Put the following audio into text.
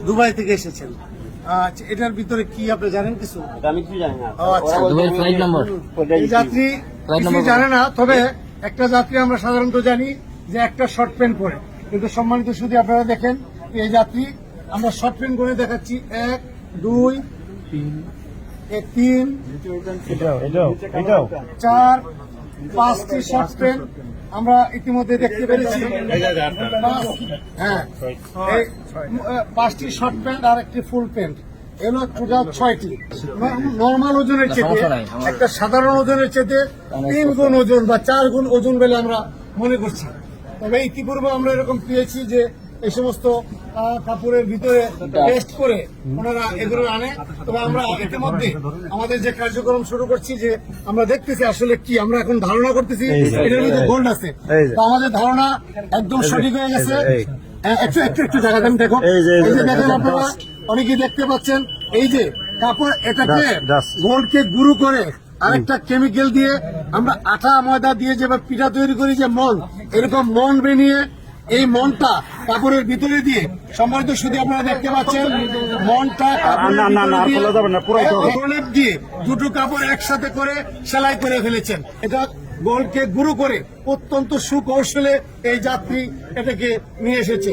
Dubai থেকে এসেছেন। আচ্ছা, এটার ভিতরে কি আপনি জানেন কিছু? আমি কিছু জানি না। আচ্ছা, দুবাইয়ের ফ্লাইট নাম্বার এই যাত্রী ফ্লাইট কিছু নাম্বার জানে না, তবে একটা যাত্রী আমরা সাধারণত জানি যে একটা শর্ট প্যান্ট পরে, কিন্তু সম্মানিত শুধু আপনারা দেখেন এই যাত্রী আমরা শর্ট প্যান্ট করে দেখাচ্ছি 1 2 3 4 5টি শর্ট প্যান্ট আমরা ইতিমধ্যে দেখতে পেরেছি। হ্যাঁ, 5টি শর্ট প্যান্ট আর একটি ফুল প্যান্ট, এগুলো টোটাল 6টি। নর্মাল ওজনের চেয়ে একটা সাধারণ ওজনের চেয়ে 3 গুণ ওজন বা 4 গুণ ওজন বলে আমরা মনে করছি। তবে ইতিপূর্বে আমরা এরকম পেয়েছি যে এই সমস্ত কাপড়ের ভিতরে টেস্ট করে ওনারা এগুলো আনে। তবে আমরা ইতিমধ্যে আমাদের যে কার্যক্রম শুরু করছি, যে আমরা দেখতেছি আসলে কি, আমরা এখন ধারণা করতেছি এটার মধ্যে গোল্ড আছে। তো আমাদের ধারণা একদম সঠিক হয়ে গেছে। একটু জায়গা দেন, দেখো এই যে দেখেন আপনারা অনেকেই দেখতে পাচ্ছেন, এই যে কাপড় এটাকে গোল্ডকে গুঁড়ো করে আরেকটা কেমিক্যাল দিয়ে আমরা আটা ময়দা দিয়ে যে পিঠা তৈরি করি, যে মন, এরকম মন বানিয়ে এই মনটা কাপড়ের ভিতরে দিয়ে সম্মানিত শুধু আপনারা দেখতে পাচ্ছেন মনটা প্রলেপ দিয়ে দুটো কাপড় একসাথে করে সেলাই করে ফেলেছেন। এটা গোল্ডকে গুঁড়ো করে অত্যন্ত সুকৌশলে এই যাত্রী এটাকে নিয়ে এসেছে।